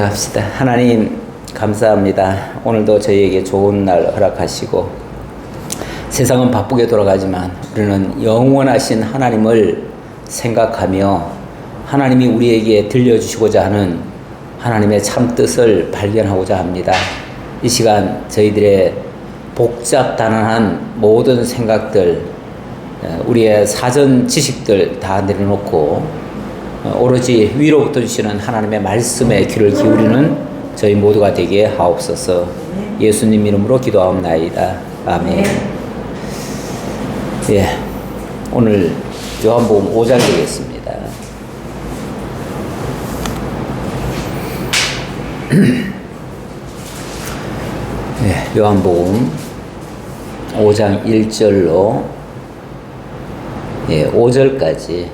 합시다. 하나님 감사합니다. 오늘도 저희에게 좋은 날 허락하시고 세상은 바쁘게 돌아가지만 우리는 영원하신 하나님을 생각하며 하나님이 우리에게 들려주시고자 하는 하나님의 참 뜻을 발견하고자 합니다. 이 시간 저희들의 복잡다단한 모든 생각들, 우리의 사전 지식들 다 내려놓고 오로지 위로부터 주시는 하나님의 말씀에 귀를 기울이는 저희 모두가 되게 하옵소서. 예수님 이름으로 기도하옵나이다. 아멘. 예, 오늘 요한복음 5장 되겠습니다. 예, 요한복음 5장 1절로 5절까지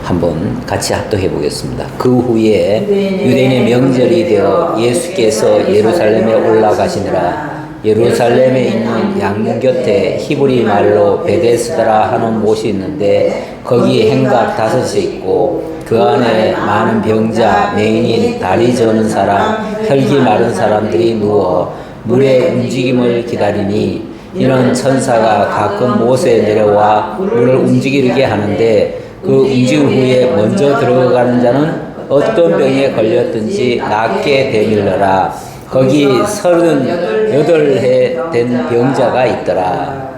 한번 같이 합독해 보겠습니다. 그 후에 유대인의 명절이 되어 예수께서 예루살렘에 올라가시니라. 예루살렘에 있는 양문 곁에 히브리 말로 베데스다라 하는 못이 있는데 거기 행각 5이 있고 그 안에 많은 병자, 맹인, 다리 저는 사람, 혈기 마른 사람들이 누워 물의 움직임을 기다리니 이는 천사가 가끔 못에 내려와 물을 움직이게 하는데 그 움직임 후에 먼저 들어가는 자는 어떤 병에 걸렸든지 낫게 되밀러라. 거기 38해 된 병자가 있더라.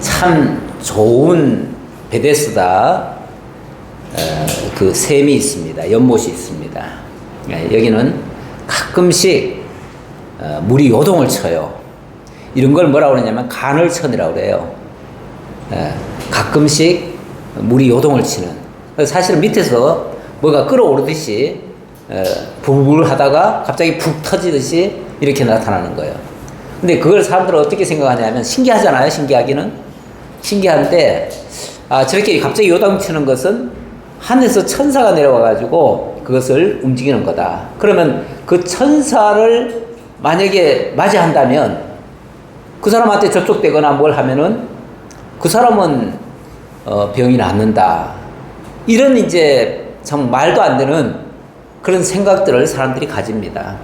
참 좋은 베데스다 그 샘이 있습니다. 연못이 있습니다. 여기는 가끔씩 물이 요동을 쳐요. 이런 걸 뭐라고 그러냐면 간헐천이라고 그래요. 가끔씩 물이 요동을 치는. 사실은 밑에서 뭐가 끓어오르듯이 부글부글 하다가 갑자기 푹 터지듯이 이렇게 나타나는 거예요. 근데 그걸 사람들은 어떻게 생각하냐면 신기하잖아요. 신기하기는. 신기한데 저렇게 갑자기 요동치는 것은 하늘에서 천사가 내려와가지고 그것을 움직이는 거다. 그러면 그 천사를 만약에 맞이한다면 그 사람한테 접촉되거나 뭘 하면은 그 사람은 병이 낫는다. 이런 이제 정 말도 안 되는 그런 생각들을 사람들이 가집니다.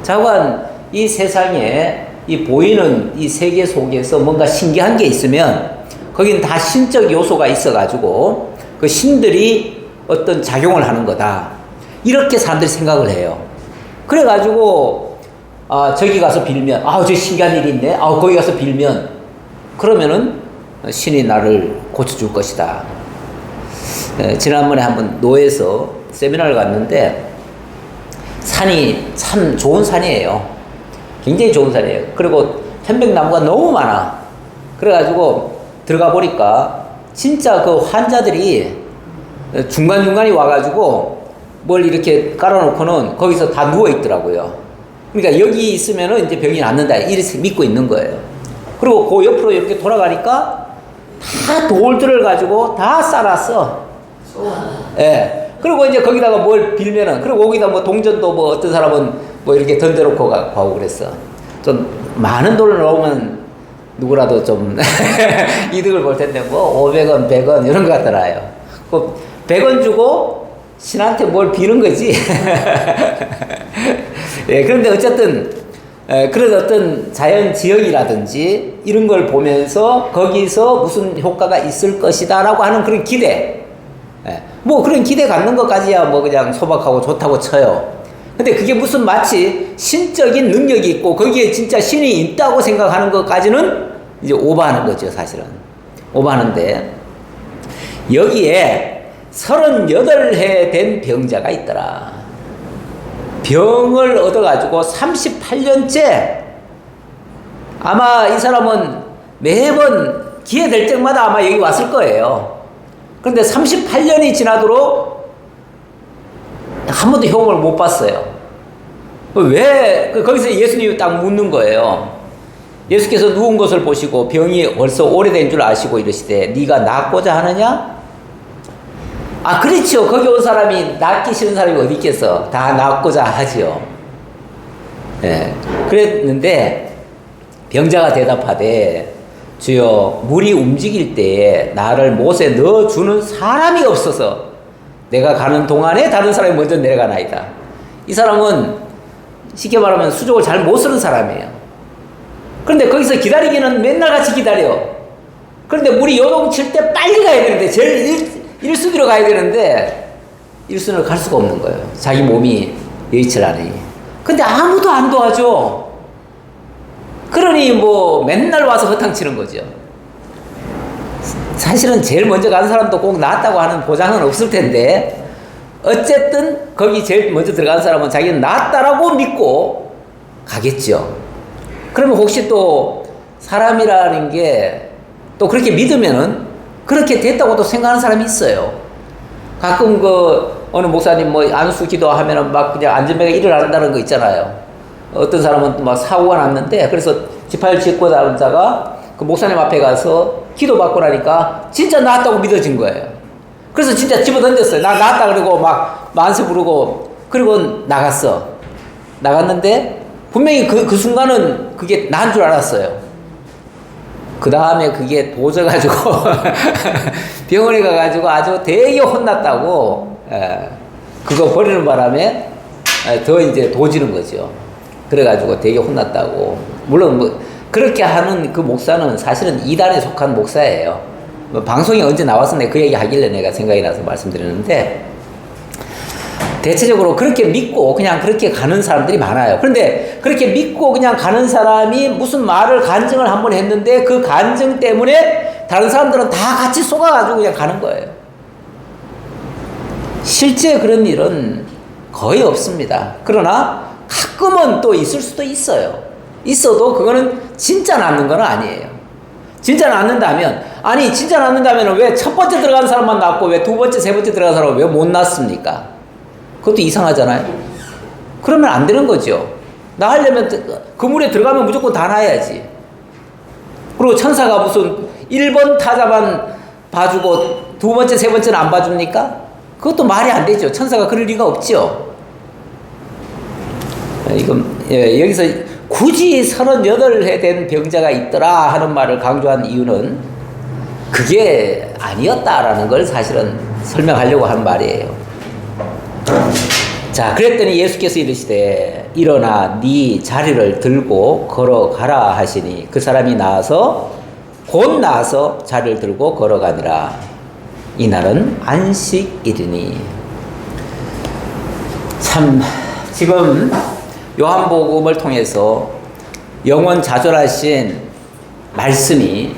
자관 이 세상에 이 보이는 이 세계 속에서 뭔가 신기한 게 있으면 거긴 다 신적 요소가 있어가지고 그 신들이 어떤 작용을 하는 거다. 이렇게 사람들이 생각을 해요. 그래가지고 저기 가서 빌면 저 신기한 일이 있네. 거기 가서 빌면 그러면은 신이 나를 고쳐줄 것이다. 지난번에 한번 노에서 세미나를 갔는데 산이 참 좋은 산이에요. 굉장히 좋은 산이에요. 그리고 편백나무가 너무 많아. 그래가지고 들어가 보니까 진짜 그 환자들이 중간중간에 와가지고 뭘 이렇게 깔아놓고는 거기서 다 누워있더라고요. 그러니까 여기 있으면은 이제 병이 낫는다. 이렇게 믿고 있는 거예요. 그리고 그 옆으로 이렇게 돌아가니까 다 돌들을 가지고 다 쌓았어. 예. 그리고 이제 거기다가 뭘 빌면은, 그리고 거기다 뭐 동전도 뭐 어떤 사람은 뭐 이렇게 던져놓고 가고 그랬어. 좀 많은 돈을 넣으면 누구라도 좀 이득을 볼 텐데 뭐 500원, 100원 이런 거 같더라요. 그 100원 주고 신한테 뭘 비는 거지. 예, 그런데 어쨌든 그런 어떤 자연 지역이라든지 이런 걸 보면서 거기서 무슨 효과가 있을 것이다 라고 하는 그런 기대. 뭐 그런 기대 갖는 것까지야 뭐 그냥 소박하고 좋다고 쳐요. 근데 그게 무슨 마치 신적인 능력이 있고 거기에 진짜 신이 있다고 생각하는 것까지는 이제 오버하는 거죠, 사실은. 오버하는데 여기에 38해 된 병자가 있더라. 병을 얻어가지고 38년째 아마 이 사람은 매번 기회 될 때마다 아마 여기 왔을 거예요. 그런데 38년이 지나도록 한 번도 효험을 못 봤어요. 왜? 거기서 예수님이 딱 묻는 거예요. 예수께서 누운 것을 보시고 병이 벌써 오래된 줄 아시고 이러시되 네가 낫고자 하느냐? 그렇죠. 거기 온 사람이 낫기 싫은 사람이 어디 있겠어. 다 낫고자 하지요. 예. 그랬는데 병자가 대답하되 주여 물이 움직일 때에 나를 못에 넣어주는 사람이 없어서 내가 가는 동안에 다른 사람이 먼저 내려가나이다. 이 사람은 쉽게 말하면 수족을 잘 못 쓰는 사람이에요. 그런데 거기서 기다리기는 맨날 같이 기다려. 그런데 물이 요동칠 때 빨리 가야 되는데, 제일 1순위로 가야 되는데 1순위로 갈 수가 없는 거예요. 자기 몸이 여의치 않으니. 근데 아무도 안 도와줘. 그러니 뭐 맨날 와서 허탕치는 거죠. 사실은 제일 먼저 가는 사람도 꼭 나았다고 하는 보장은 없을 텐데, 어쨌든 거기 제일 먼저 들어가는 사람은 자기는 나았다라고 믿고 가겠죠. 그러면 혹시 또 사람이라는 게 또 그렇게 믿으면은 그렇게 됐다고 또 생각하는 사람이 있어요. 가끔 그 어느 목사님 뭐 안수 기도하면은 막 그냥 안전벨가 일어난다는 거 있잖아요. 어떤 사람은 막 사고가 났는데, 그래서 지파를 짓고 다니다가 그 목사님 앞에 가서 기도받고 나니까 진짜 나았다고 믿어진 거예요. 그래서 진짜 집어 던졌어요. 나 나았다 그러고 막 만세 부르고, 그리고 나갔어. 나갔는데 분명히 그 순간은 그게 나은 줄 알았어요. 그 다음에 그게 도져가지고 병원에 가가지고 아주 되게 혼났다고, 그거 버리는 바람에 더 이제 도지는 거죠. 그래가지고 되게 혼났다고. 물론 뭐 그렇게 하는 그 목사는 사실은 이단에 속한 목사예요. 뭐 방송에 언제 나왔었네 그 얘기 하길래 내가 생각이 나서 말씀드렸는데, 대체적으로 그렇게 믿고 그냥 그렇게 가는 사람들이 많아요. 그런데 그렇게 믿고 그냥 가는 사람이 무슨 말을 간증을 한번 했는데, 그 간증 때문에 다른 사람들은 다 같이 속아가지고 그냥 가는 거예요. 실제 그런 일은 거의 없습니다. 그러나 가끔은 또 있을 수도 있어요. 있어도 그거는 진짜 낫는 건 아니에요. 진짜 낫는다면, 아니 진짜 낫는다면 왜 첫 번째 들어간 사람만 낫고 왜 두 번째, 세 번째 들어간 사람은 왜 못 낫습니까? 그것도 이상하잖아요. 그러면 안 되는 거죠. 나으려면 그 물에 들어가면 무조건 다 나야지. 그리고 천사가 무슨 1번 타자만 봐주고 두 번째, 세 번째는 안 봐줍니까? 그것도 말이 안 되죠. 천사가 그럴 리가 없죠. 이건 여기서 굳이 38회 된 병자가 있더라 하는 말을 강조한 이유는 그게 아니었다라는 걸 사실은 설명하려고 하는 말이에요. 자, 그랬더니 예수께서 이르시되 일어나 네 자리를 들고 걸어가라 하시니 그 사람이 곧 나아서 자리를 들고 걸어가니라. 이날은 안식일이니. 참 지금 요한복음을 통해서 영원 자존하신 말씀이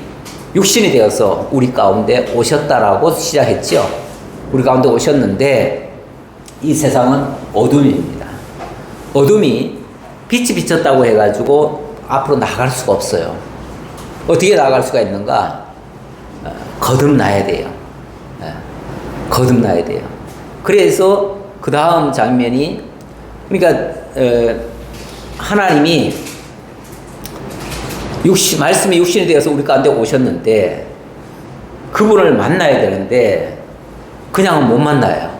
육신이 되어서 우리 가운데 오셨다라고 시작했죠. 우리 가운데 오셨는데 이 세상은 어둠입니다. 어둠이 빛이 비쳤다고 해가지고 앞으로 나갈 수가 없어요. 어떻게 나갈 수가 있는가? 거듭나야 돼요. 거듭나야 돼요. 그래서 그 다음 장면이, 그러니까 하나님이 말씀이 육신이 되어서 우리 가운데 오셨는데 그분을 만나야 되는데 그냥은 못 만나요.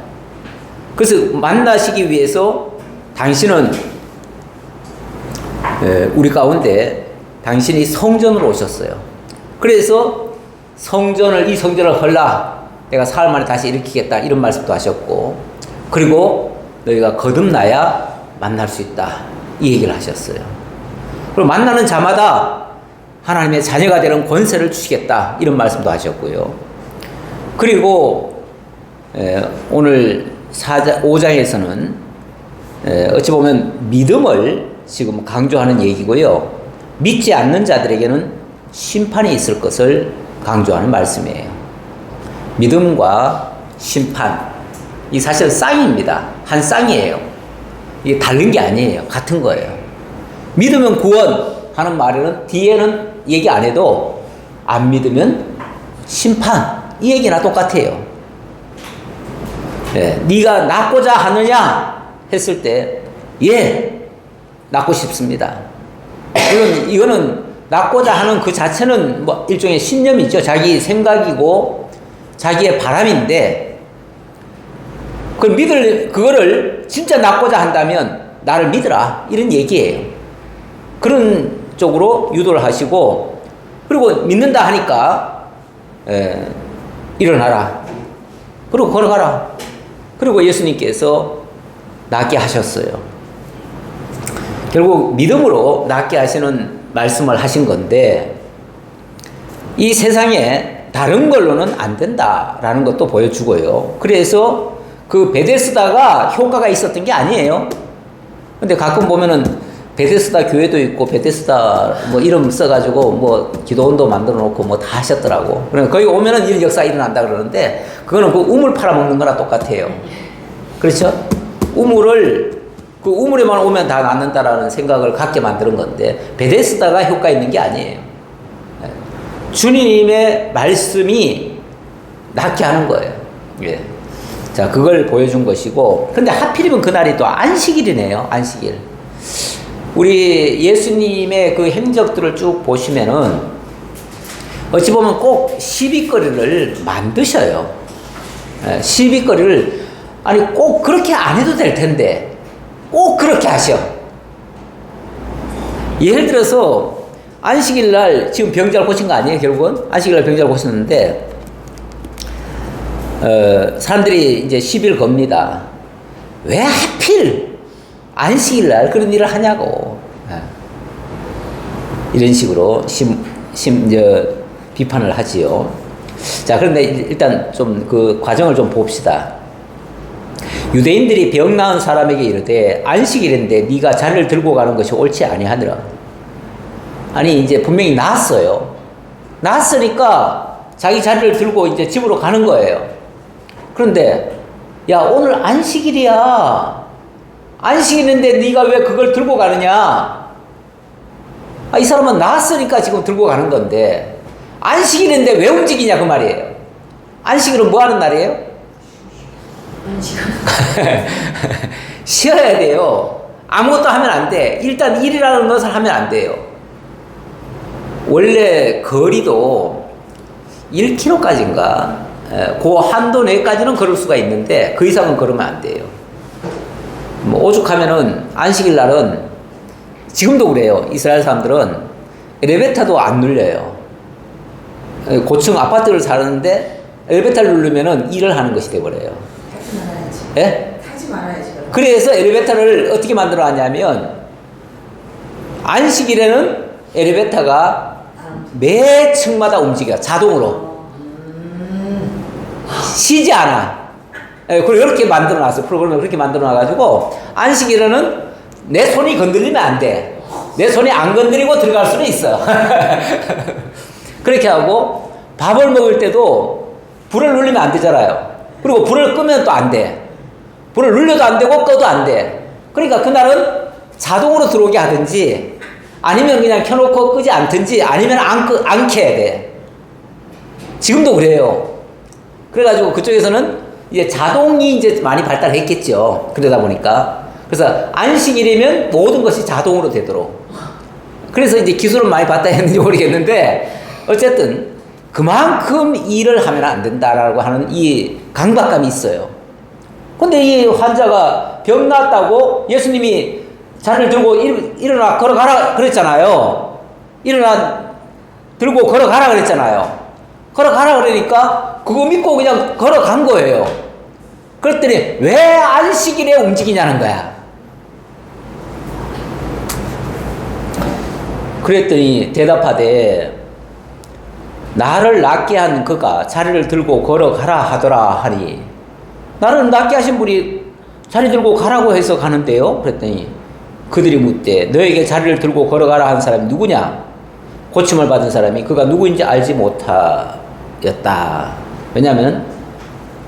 그래서 만나시기 위해서 당신은 우리 가운데 당신이 성전으로 오셨어요. 그래서 이 성전을 헐라 내가 사흘 만에 다시 일으키겠다 이런 말씀도 하셨고, 그리고 너희가 거듭나야 만날 수 있다 이 얘기를 하셨어요. 그리고 만나는 자마다 하나님의 자녀가 되는 권세를 주시겠다 이런 말씀도 하셨고요. 그리고 오늘 5장에서는 어찌 보면 믿음을 지금 강조하는 얘기고요. 믿지 않는 자들에게는 심판이 있을 것을 강조하는 말씀이에요. 믿음과 심판, 이 사실 쌍입니다. 한 쌍이에요. 이게 다른 게 아니에요. 같은 거예요. 믿으면 구원하는 말에는 뒤에는 얘기 안 해도 안 믿으면 심판, 이 얘기나 똑같아요. 네가 낫고자 하느냐 했을 때 예, 낫고 싶습니다. 이거는 낫고자 하는 그 자체는 뭐 일종의 신념이죠. 자기 생각이고 자기의 바람인데, 그거를 진짜 낫고자 한다면 나를 믿으라 이런 얘기예요. 그런 쪽으로 유도를 하시고, 그리고 믿는다 하니까 일어나라, 그리고 걸어가라. 그리고 예수님께서 낫게 하셨어요. 결국 믿음으로 낫게 하시는 말씀을 하신 건데, 이 세상에 다른 걸로는 안 된다라는 것도 보여주고요. 그래서 그 베데스다가 효과가 있었던 게 아니에요. 근데 가끔 보면은 베데스다 교회도 있고 베데스다 뭐 이름 써가지고 뭐 기도원도 만들어 놓고 뭐 다 하셨더라고. 그러니까 거기 오면은 이런 역사가 일어난다 그러는데, 그거는 그 우물 팔아먹는 거나 똑같아요. 그렇죠? 그 우물에만 오면 다 낫는다라는 생각을 갖게 만드는 건데, 베데스다가 효과 있는 게 아니에요. 주님의 말씀이 낫게 하는 거예요. 예. 자, 그걸 보여준 것이고, 근데 하필이면 그날이 또 안식일이네요. 안식일. 우리 예수님의 그 행적들을 쭉 보시면은 어찌 보면 꼭 시비거리를 만드셔요. 예, 시비거리를, 아니 꼭 그렇게 안 해도 될 텐데 꼭 그렇게 하셔. 예를 들어서 안식일 날 지금 병자를 고친 거 아니에요? 결국은 안식일 날 병자를 고쳤는데 사람들이 이제 시비를 겁니다. 왜 하필 안식일 날 그런 일을 하냐고. 이런 식으로 비판을 하지요. 자, 그런데 일단 좀 그 과정을 좀 봅시다. 유대인들이 병 나은 사람에게 이르되 안식일인데 네가 잔을 들고 가는 것이 옳지 아니하니라. 아니 이제 분명히 나았어요. 나았으니까 자기 자리를 들고 이제 집으로 가는 거예요. 그런데 야, 오늘 안식일이야. 안식일인데 네가 왜 그걸 들고 가느냐? 아, 이 사람은 나았으니까 지금 들고 가는 건데 안식일인데 왜 움직이냐 그 말이에요. 안식일은 뭐 하는 날이에요? 쉬어야 돼요. 아무것도 하면 안 돼. 일단 일이라는 것을 하면 안 돼요. 원래 거리도 1km까지인가 그 한도 내까지는 걸을 수가 있는데 그 이상은 걸으면 안 돼요. 뭐 오죽하면은 안식일 날은 지금도 그래요. 이스라엘 사람들은 엘리베이터도 안 눌려요. 고층 아파트를 사는데 엘리베이터를 누르면은 일을 하는 것이 돼버려요. 타지 말아야지. 예? 타지 말아야지. 그래서 엘리베이터를 어떻게 만들어 놨냐면 안식일에는 엘리베이터가 매 층마다 움직여 자동으로 쉬지 않아. 그리고 이렇게 만들어 놨어요. 프로그램을 그렇게 만들어 놔가지고 안식일에는 내 손이 건들리면 안 돼. 내 손이 안 건드리고 들어갈 수는 있어. 그렇게 하고 밥을 먹을 때도 불을 누르면 안 되잖아요. 그리고 불을 끄면 또 안 돼. 불을 눌려도 안 되고 꺼도 안 돼. 그러니까 그날은 자동으로 들어오게 하든지 아니면 그냥 켜놓고 끄지 않든지 아니면 안 켜야 돼. 지금도 그래요. 그래가지고 그쪽에서는 이제 자동이 이제 많이 발달했겠죠. 그러다 보니까. 그래서 안식일이면 모든 것이 자동으로 되도록. 그래서 이제 기술은 많이 발달했는지 했는지 모르겠는데 어쨌든 그만큼 일을 하면 안 된다라고 하는 이 강박감이 있어요. 근데 이 환자가 병 났다고 예수님이 잔을 들고 일어나 걸어가라 그랬잖아요. 일어나 들고 걸어가라 그랬잖아요. 걸어가라 그러니까 그거 믿고 그냥 걸어간 거예요. 그랬더니 왜 안식일에 움직이냐는 거야. 그랬더니 대답하되 나를 낫게 한 그가 자리를 들고 걸어가라 하더라 하니, 나를 낫게 하신 분이 자리 들고 가라고 해서 가는데요. 그랬더니 그들이 묻되 너에게 자리를 들고 걸어가라 한 사람이 누구냐? 고침을 받은 사람이 그가 누구인지 알지 못하였다. 왜냐하면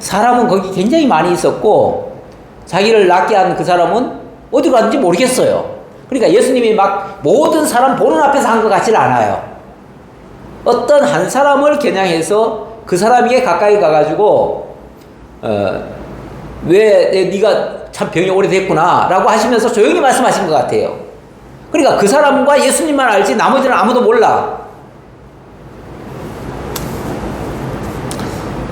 사람은 거기 굉장히 많이 있었고 자기를 낫게 한 그 사람은 어디 갔는지 모르겠어요. 그러니까 예수님이 막 모든 사람 보는 앞에서 한 것 같지는 않아요. 어떤 한 사람을 겨냥해서 그 사람에게 가까이 가가지고 왜 네가 참 병이 오래됐구나 라고 하시면서 조용히 말씀하신 것 같아요. 그러니까 그 사람과 예수님만 알지 나머지는 아무도 몰라.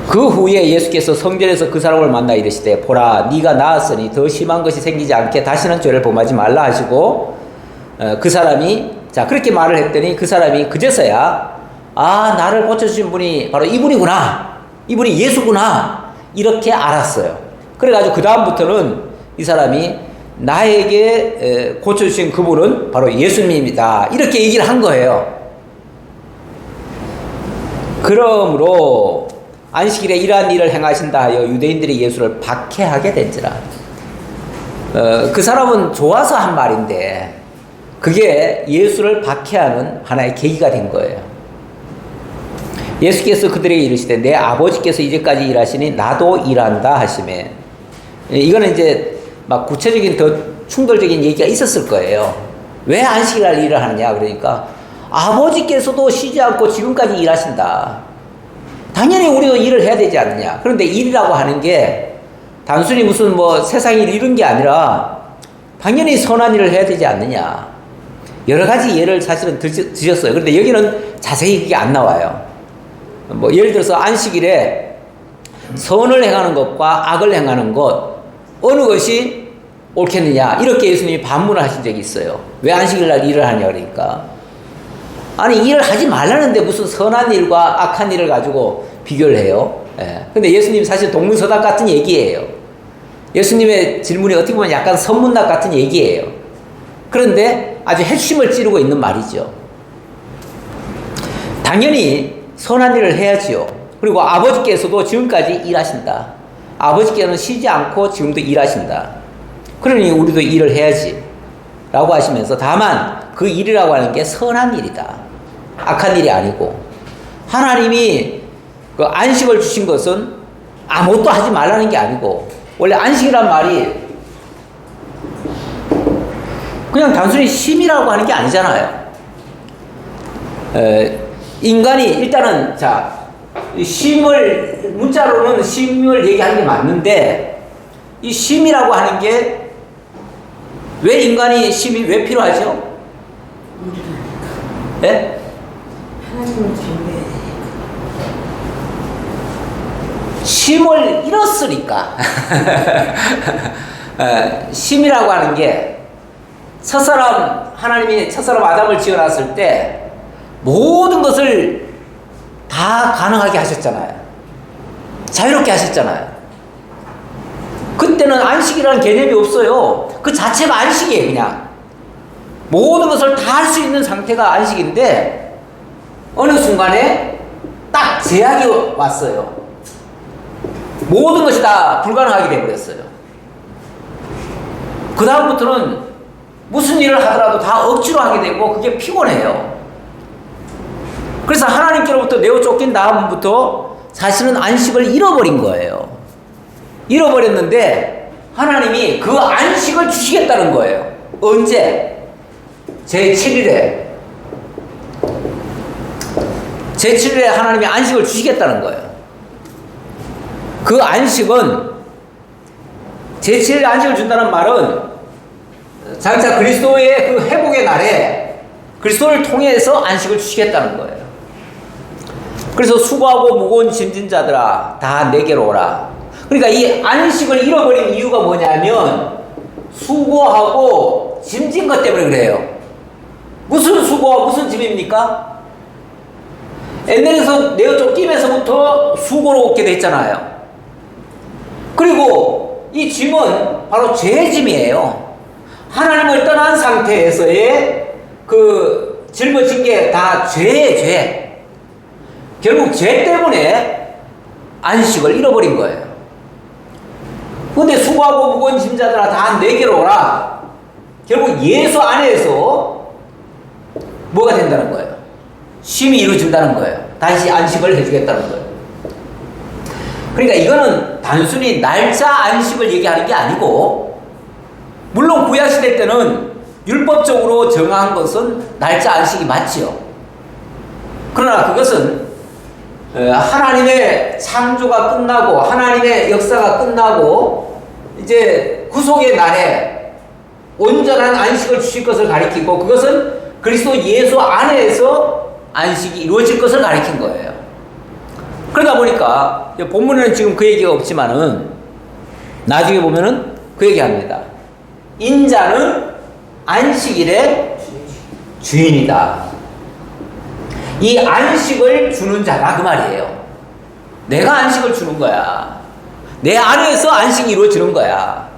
그 후에 예수께서 성전에서 그 사람을 만나 이르시되 보라 네가 나았으니 더 심한 것이 생기지 않게 다시는 죄를 범하지 말라 하시고 그 사람이 자 그렇게 말을 했더니 그 사람이 그제서야 아 나를 고쳐주신 분이 바로 이분이구나, 이분이 예수구나 이렇게 알았어요. 그래가지고 그 다음부터는 이 사람이 나에게 고쳐주신 그분은 바로 예수님이다. 이렇게 얘기를 한 거예요. 그러므로 안식일에 이러한 일을 행하신다 하여 유대인들이 예수를 박해하게 된지라. 그 사람은 좋아서 한 말인데 그게 예수를 박해하는 하나의 계기가 된 거예요. 예수께서 그들에게 이르시되 내 아버지께서 이제까지 일하시니 나도 일한다 하시매. 이거는 이제 막 구체적인 더 충돌적인 얘기가 있었을 거예요. 왜 안식일날 일을 하느냐 그러니까 아버지께서도 쉬지 않고 지금까지 일하신다. 당연히 우리도 일을 해야 되지 않느냐. 그런데 일이라고 하는 게 단순히 무슨 뭐 세상 일 이런 게 아니라 당연히 선한 일을 해야 되지 않느냐. 여러 가지 예를 사실은 드셨어요. 그런데 여기는 자세히 그게 안 나와요. 뭐 예를 들어서 안식일에 선을 행하는 것과 악을 행하는 것 어느 것이 옳겠느냐 이렇게 예수님이 반문을 하신 적이 있어요. 왜 안식일날 일을 하냐 그러니까 아니 일을 하지 말라는데 무슨 선한 일과 악한 일을 가지고 비교를 해요. 예. 근데 예수님 사실 동문서답 같은 얘기예요. 예수님의 질문이 어떻게 보면 약간 선문답 같은 얘기예요. 그런데 아주 핵심을 찌르고 있는 말이죠. 당연히 선한 일을 해야지요. 그리고 아버지께서도 지금까지 일하신다. 아버지께서는 쉬지 않고 지금도 일하신다. 그러니 우리도 일을 해야지 라고 하시면서 다만 그 일이라고 하는 게 선한 일이다. 악한 일이 아니고 하나님이 그 안식을 주신 것은 아무것도 하지 말라는 게 아니고 원래 안식이란 말이 그냥 단순히 쉼이라고 하는 게 아니잖아요. 인간이 일단은 자 쉼을 문자로는 쉼을 얘기하는 게 맞는데 이 쉼이라고 하는 게 왜 인간이 쉼이 왜 필요하죠? 네? 하나님을 경배해야 되니까. 쉼을 잃었으니까. 쉼이라고 하는 게 하나님이 첫사람 아담을 지어놨을 때 모든 것을 다 가능하게 하셨잖아요. 자유롭게 하셨잖아요. 그때는 안식이라는 개념이 없어요. 그 자체가 안식이에요. 그냥 모든 것을 다 할 수 있는 상태가 안식인데 어느 순간에 딱 제약이 왔어요. 모든 것이 다 불가능하게 되어버렸어요. 그 다음부터는 무슨 일을 하더라도 다 억지로 하게 되고 그게 피곤해요. 그래서 하나님께로부터 내어 쫓긴 다음부터 사실은 안식을 잃어버린 거예요. 잃어버렸는데 하나님이 그 안식을 주시겠다는 거예요. 언제? 제7일에 하나님이 안식을 주시겠다는 거예요. 그 안식은 제7일에 안식을 준다는 말은 장차 그리스도의 그 회복의 날에 그리스도를 통해서 안식을 주시겠다는 거예요. 그래서 수고하고 무거운 짐진 자들아 다 내게로 오라. 그러니까 이 안식을 잃어버린 이유가 뭐냐면 수고하고 짐진 것 때문에 그래요. 무슨 수고와 무슨 짐입니까? 옛날에서 내어 쫓기면서부터 수고로 얻게 됐잖아요. 그리고 이 짐은 바로 죄의 짐이에요. 하나님을 떠난 상태에서의 그 짊어진 게 다 죄의 죄. 결국 죄 때문에 안식을 잃어버린 거예요. 근데 수고하고 무거운 짐자들아 다 내게로 오라. 결국 예수 안에서 뭐가 된다는 거예요? 쉼이 이루어진다는 거예요. 다시 안식을 해주겠다는 거예요. 그러니까 이거는 단순히 날짜 안식을 얘기하는 게 아니고 물론 구약시대 때는 율법적으로 정한 것은 날짜 안식이 맞지요. 그러나 그것은 하나님의 창조가 끝나고 하나님의 역사가 끝나고 이제 구속의 날에 온전한 안식을 주실 것을 가리키고 그것은 그리스도 예수 안에서 안식이 이루어질 것을 가리킨 거예요. 그러다 보니까 본문에는 지금 그 얘기가 없지만은 나중에 보면은 그 얘기합니다. 인자는 안식일의 주인이다. 이 안식을 주는 자가 그 말이에요. 내가 안식을 주는 거야. 내 안에서 안식이 이루어지는 거야.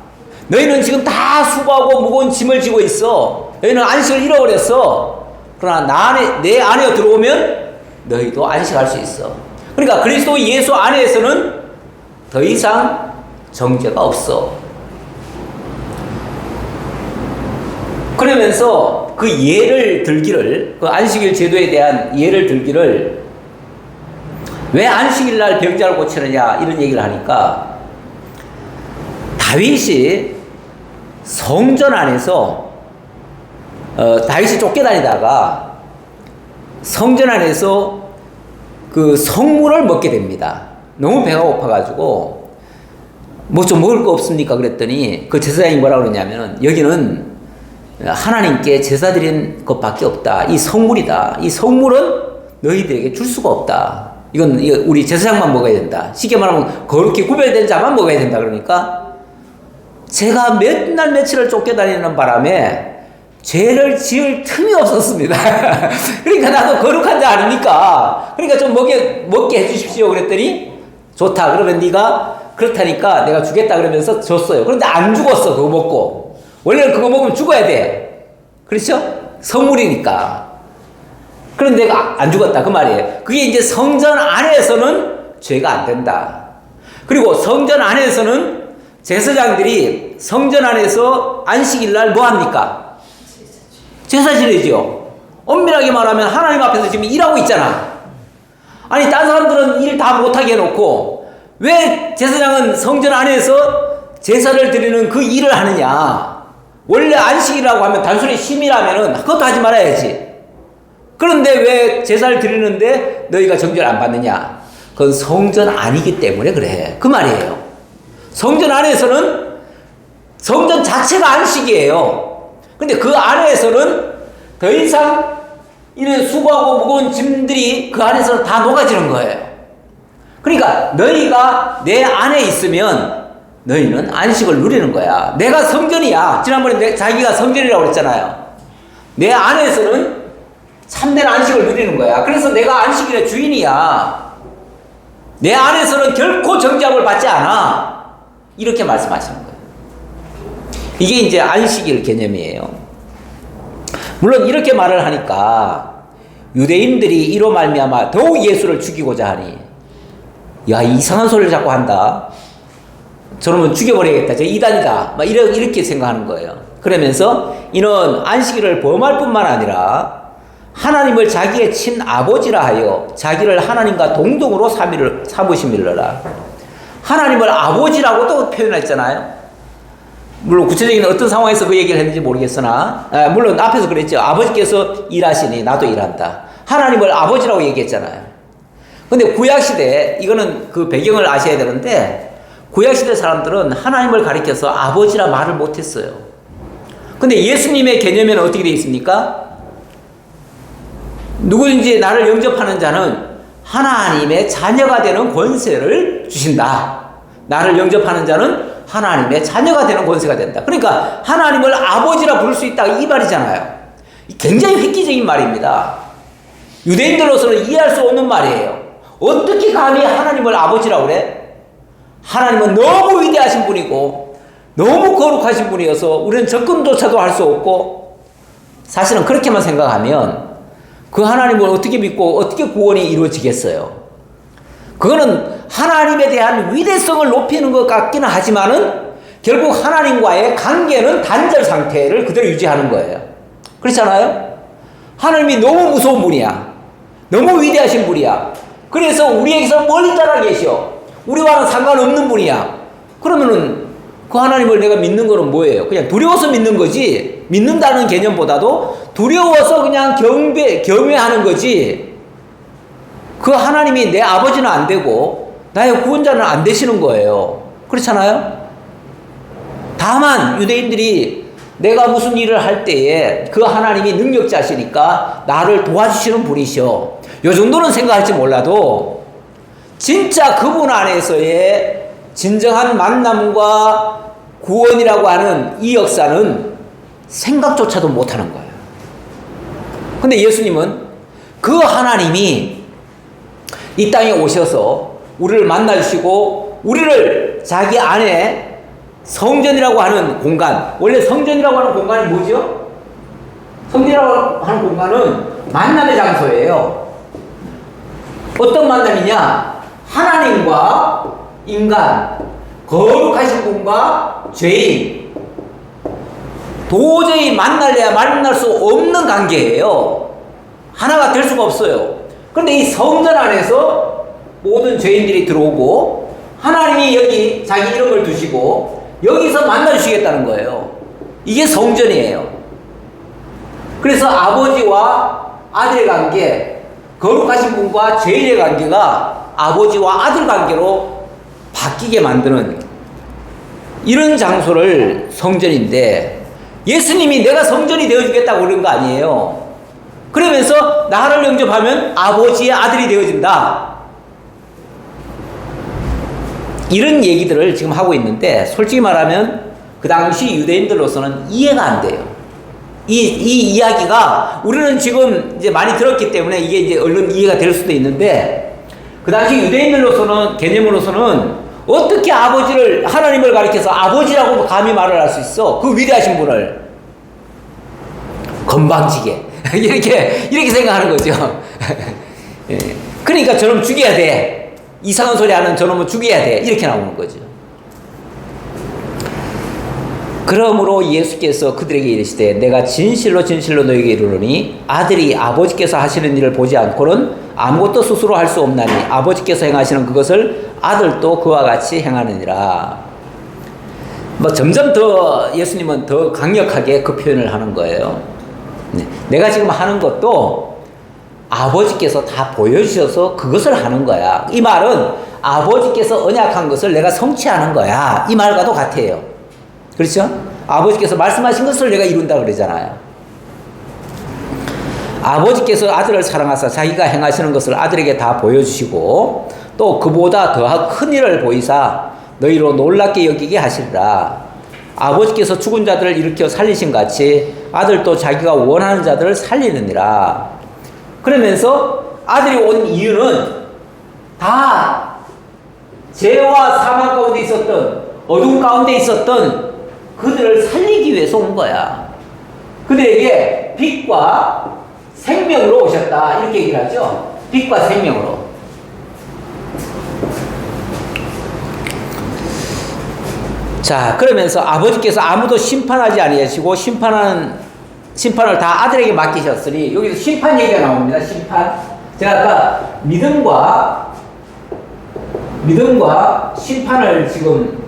너희는 지금 다 수고하고 무거운 짐을 지고 있어. 너희는 안식을 잃어버렸어. 그러나 내 안에 들어오면 너희도 안식할 수 있어. 그러니까 그리스도 예수 안에서는 더 이상 정죄가 없어. 그러면서 그 예를 들기를, 그 안식일 제도에 대한 예를 들기를, 왜 안식일 날 병자를 고치느냐 이런 얘기를 하니까, 다윗이 성전 안에서 다윗이 쫓겨다니다가 성전 안에서 그 성물을 먹게 됩니다. 너무 배가 고파가지고 뭐 좀 먹을 거 없습니까? 그랬더니 그 제사장이 뭐라 그러냐면, 여기는 하나님께 제사 드린 것밖에 없다. 이 성물이다. 이 성물은 너희들에게 줄 수가 없다. 이건 우리 제사장만 먹어야 된다. 쉽게 말하면 거룩히 구별된 자만 먹어야 된다. 그러니까 제가 몇 날 며칠을 쫓겨다니는 바람에 죄를 지을 틈이 없었습니다. 그러니까 나도 거룩한 자 아닙니까? 그러니까 좀 먹게 해주십시오. 그랬더니 좋다. 그러면 네가 그렇다니까 내가 주겠다 그러면서 줬어요. 그런데 안 죽었어. 그거 먹고. 원래는 그거 먹으면 죽어야 돼. 그렇죠? 성물이니까. 그런데 내가 안 죽었다. 그 말이에요. 그게 이제 성전 안에서는 죄가 안 된다. 그리고 성전 안에서는 제사장들이 성전 안에서 안식일 날 뭐 합니까? 제사 지내죠. 엄밀하게 말하면 하나님 앞에서 지금 일하고 있잖아. 아니, 딴 사람들은 일 다 못하게 해놓고 왜 제사장은 성전 안에서 제사를 드리는 그 일을 하느냐? 원래 안식이라고 하면 단순히 쉼이라면은 그것도 하지 말아야지. 그런데 왜 제사를 드리는데 너희가 정죄를 안 받느냐? 그건 성전 아니기 때문에 그래. 그 말이에요. 성전 안에서는 성전 자체가 안식이에요. 근데 그 안에서는 더 이상 이런 수고하고 무거운 짐들이 그 안에서 다 녹아지는 거예요. 그러니까 너희가 내 안에 있으면 너희는 안식을 누리는 거야. 내가 성전이야. 지난번에 자기가 성전이라고 그랬잖아요. 내 안에서는 참된 안식을 누리는 거야. 그래서 내가 안식일의 주인이야. 내 안에서는 결코 정죄함을 받지 않아. 이렇게 말씀하시는 거예요. 이게 이제 안식일 개념이에요. 물론 이렇게 말을 하니까 유대인들이 이로 말미암아 더욱 예수를 죽이고자 하니, 야, 이상한 소리를 자꾸 한다. 저놈은 죽여버려야겠다. 저 이단이다. 막 이렇게 생각하는 거예요. 그러면서 이는 안식일을 범할 뿐만 아니라 하나님을 자기의 친아버지라 하여 자기를 하나님과 동등으로 삼으심일러라. 하나님을 아버지라고도 표현했잖아요. 물론 구체적인 어떤 상황에서 그 얘기를 했는지 모르겠으나, 물론 앞에서 그랬죠. 아버지께서 일하시니 나도 일한다. 하나님을 아버지라고 얘기했잖아요. 근데 구약시대, 이거는 그 배경을 아셔야 되는데, 구약시대 사람들은 하나님을 가리켜서 아버지라 말을 못했어요. 근데 예수님의 개념에는 어떻게 되어 있습니까? 누구든지 나를 영접하는 자는 하나님의 자녀가 되는 권세를 주신다. 나를 영접하는 자는 하나님의 자녀가 되는 권세가 된다. 그러니까 하나님을 아버지라 부를 수 있다, 이 말이잖아요. 굉장히 획기적인 말입니다. 유대인들로서는 이해할 수 없는 말이에요. 어떻게 감히 하나님을 아버지라고 그래? 하나님은 너무 위대하신 분이고 너무 거룩하신 분이어서 우리는 접근조차도 할 수 없고, 사실은 그렇게만 생각하면 그 하나님을 어떻게 믿고 어떻게 구원이 이루어지겠어요? 그거는 하나님에 대한 위대성을 높이는 것 같기는 하지만은 결국 하나님과의 관계는 단절 상태를 그대로 유지하는 거예요. 그렇잖아요? 하나님이 너무 무서운 분이야. 너무 위대하신 분이야. 그래서 우리에게서 멀리 따라 계셔. 우리와는 상관없는 분이야. 그러면은 그 하나님을 내가 믿는 거는 뭐예요? 그냥 두려워서 믿는 거지. 믿는다는 개념보다도 두려워서 그냥 경외하는 거지. 그 하나님이 내 아버지는 안 되고 나의 구원자는 안 되시는 거예요. 그렇잖아요? 다만 유대인들이 내가 무슨 일을 할 때에 그 하나님이 능력자시니까 나를 도와주시는 분이셔. 요 정도는 생각할지 몰라도 진짜 그분 안에서의 진정한 만남과 구원이라고 하는 이 역사는 생각조차도 못하는 거예요. 근데 예수님은 그 하나님이 이 땅에 오셔서 우리를 만나주시고 우리를 자기 안에 성전이라고 하는 공간, 원래 성전이라고 하는 공간이 뭐죠? 성전이라고 하는 공간은 만남의 장소예요. 어떤 만남이냐? 하나님과 인간, 거룩하신 분과 죄인, 도저히 만날래야 만날 수 없는 관계예요. 하나가 될 수가 없어요. 그런데 이 성전 안에서 모든 죄인들이 들어오고 하나님이 여기 자기 이름을 두시고 여기서 만나주시겠다는 거예요. 이게 성전이에요. 그래서 아버지와 아들의 관계, 거룩하신 분과 죄인의 관계가 아버지와 아들 관계로 바뀌게 만드는 이런 장소를 성전인데, 예수님이 내가 성전이 되어주겠다고 그런 거 아니에요. 그러면서 나를 영접하면 아버지의 아들이 되어진다, 이런 얘기들을 지금 하고 있는데, 솔직히 말하면 그 당시 유대인들로서는 이해가 안 돼요. 이 이야기가 우리는 지금 이제 많이 들었기 때문에 이게 이제 얼른 이해가 될 수도 있는데, 그 당시 유대인들로서는, 개념으로서는 어떻게 아버지를, 하나님을 가리켜서 아버지라고 감히 말을 할 수 있어? 그 위대하신 분을. 건방지게. 이렇게 생각하는 거죠. 예. 그러니까 저놈 죽여야 돼. 이상한 소리 하는 저놈은 죽여야 돼. 이렇게 나오는 거죠. 그러므로 예수께서 그들에게 이르시되 내가 진실로 진실로 너에게 이르노니 아들이 아버지께서 하시는 일을 보지 않고는 아무것도 스스로 할 수 없나니 아버지께서 행하시는 그것을 아들도 그와 같이 행하느니라. 뭐 점점 더 예수님은 더 강력하게 그 표현을 하는 거예요. 내가 지금 하는 것도 아버지께서 다 보여주셔서 그것을 하는 거야. 이 말은 아버지께서 언약한 것을 내가 성취하는 거야, 이 말과도 같아요. 그렇죠? 아버지께서 말씀하신 것을 내가 이룬다 그러잖아요. 아버지께서 아들을 사랑하사 자기가 행하시는 것을 아들에게 다 보여주시고 또 그보다 더한 큰 일을 보이사 너희로 놀랍게 여기게 하시리라. 아버지께서 죽은 자들을 일으켜 살리신 같이 아들도 자기가 원하는 자들을 살리느니라. 그러면서 아들이 온 이유는 다 죄와 사망 가운데 있었던, 어둠 가운데 있었던 그들을 살리기 위해서 온 거야. 그들에게 빛과 생명으로 오셨다, 이렇게 얘기를 하죠. 빛과 생명으로. 자, 그러면서 아버지께서 아무도 심판하지 아니하시고 심판을 다 아들에게 맡기셨으니, 여기서 심판 얘기가 나옵니다. 심판. 제가 아까 믿음과 심판을 지금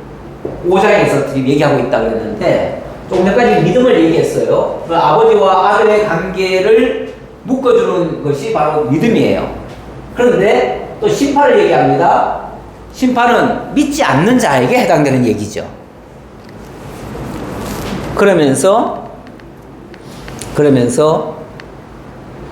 5장에서 얘기하고 있다고 했는데, 조금 전까지 믿음을 얘기했어요. 그 아버지와 아들의 관계를 묶어주는 것이 바로 믿음이에요. 그런데 또 심판을 얘기합니다. 심판은 믿지 않는 자에게 해당되는 얘기죠. 그러면서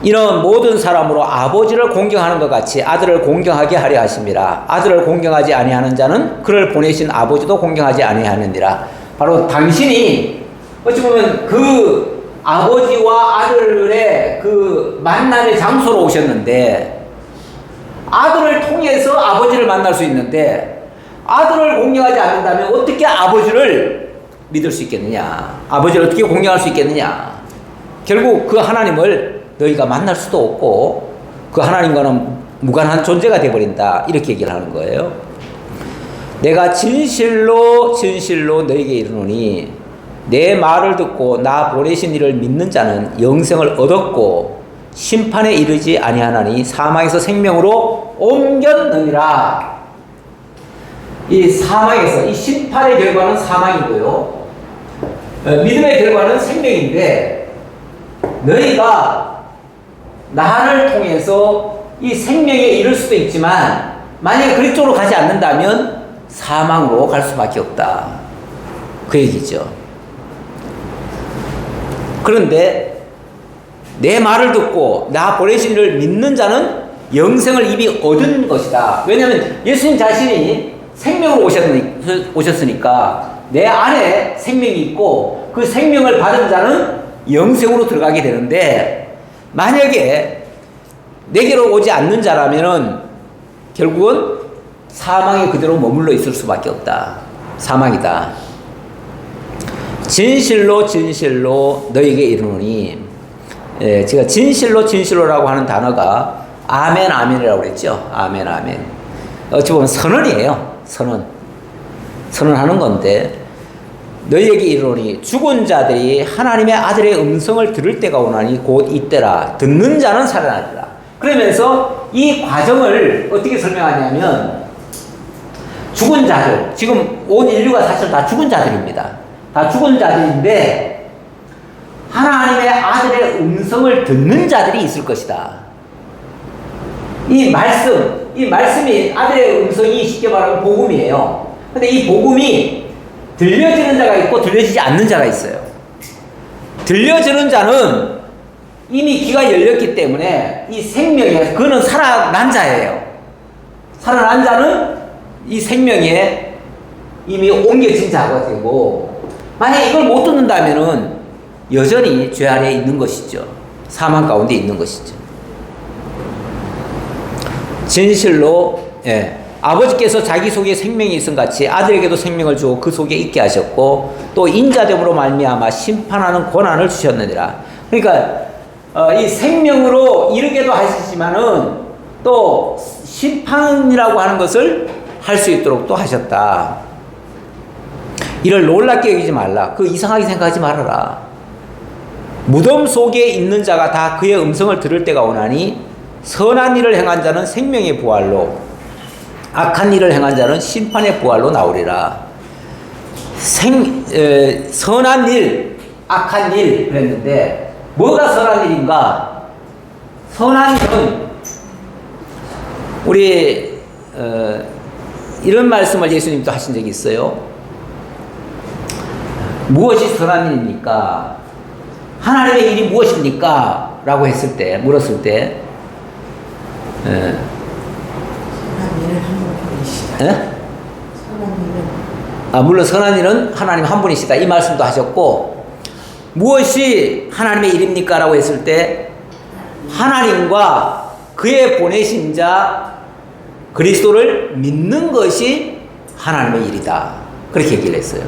이런 모든 사람으로 아버지를 공경하는 것 같이 아들을 공경하게 하려 하심이라. 아들을 공경하지 아니하는 자는 그를 보내신 아버지도 공경하지 아니하느니라. 바로 당신이 어찌 보면 그 아버지와 아들의 그 만남의 장소로 오셨는데, 아들을 통해서 아버지를 만날 수 있는데, 아들을 공경하지 않는다면 어떻게 아버지를 믿을 수 있겠느냐, 아버지를 어떻게 공경할 수 있겠느냐. 결국 그 하나님을 너희가 만날 수도 없고 그 하나님과는 무관한 존재가 되어버린다, 이렇게 얘기를 하는 거예요. 내가 진실로 진실로 너희에게 이르노니 내 말을 듣고 나 보내신 이를 믿는 자는 영생을 얻었고 심판에 이르지 아니하나니 사망에서 생명으로 옮겼느니라. 이 사망에서, 이 심판의 결과는 사망이고요, 믿음의 결과는 생명인데, 너희가 나를 통해서 이 생명에 이를 수도 있지만 만약에 그쪽으로 가지 않는다면 사망으로 갈 수밖에 없다, 그 얘기죠. 그런데 내 말을 듣고 나 보내신 이를 믿는 자는 영생을 이미 얻은 것이다. 왜냐하면 예수님 자신이 생명으로 오셨으니까 내 안에 생명이 있고 그 생명을 받은 자는 영생으로 들어가게 되는데, 만약에 내게로 오지 않는 자라면은 결국은 사망에 그대로 머물러 있을 수밖에 없다. 사망이다. 진실로 진실로 너에게 이르노니, 제가 진실로 진실로라고 하는 단어가 아멘 아멘이라고 그랬죠. 아멘 아멘. 어찌 보면 선언이에요. 선언하는 건데, 너희에게 이르노니 죽은 자들이 하나님의 아들의 음성을 들을 때가 오나니 곧 이때라. 듣는 자는 살아나리라. 그러면서 이 과정을 어떻게 설명하냐면, 죽은 자들, 지금 온 인류가 사실 다 죽은 자들입니다. 다 죽은 자들인데 하나님의 아들의 음성을 듣는 자들이 있을 것이다. 이 말씀이 아들의 음성이 쉽게 말하면 복음이에요. 근데 이 복음이 들려지는 자가 있고 들려지지 않는 자가 있어요. 들려지는 자는 이미 귀가 열렸기 때문에 이 생명에, 그는 살아난 자예요. 살아난 자는 이 생명에 이미 옮겨진 자가 되고, 만약에 이걸 못 듣는다면은 여전히 죄 아래에 있는 것이죠. 사망 가운데 있는 것이죠. 진실로, 아버지께서 자기 속에 생명이 있음 같이 아들에게도 생명을 주고 그 속에 있게 하셨고, 또 인자됨으로 말미암아 심판하는 권한을 주셨느니라. 그러니까 이 생명으로 이르게도 하시지만은 또 심판이라고 하는 것을 할 수 있도록 또 하셨다. 이를 놀랍게 여기지 말라. 그 이상하게 생각하지 말아라. 무덤 속에 있는 자가 다 그의 음성을 들을 때가 오나니 선한 일을 행한 자는 생명의 부활로, 악한 일을 행한 자는 심판의 부활로 나오리라. 선한 일, 악한 일 그랬는데 뭐가 선한 일인가? 선한 일은 우리 이런 말씀을 예수님도 하신 적이 있어요. 무엇이 선한 일입니까? 하나님의 일이 무엇입니까? 라고 했을 때, 물었을 때, 선한 일은 한 분이시다. 선한 일은, 물론 선한 일은 하나님 한 분이시다. 이 말씀도 하셨고, 무엇이 하나님의 일입니까? 라고 했을 때, 하나님과 그의 보내신 자 그리스도를 믿는 것이 하나님의 일이다. 그렇게 얘기를 했어요.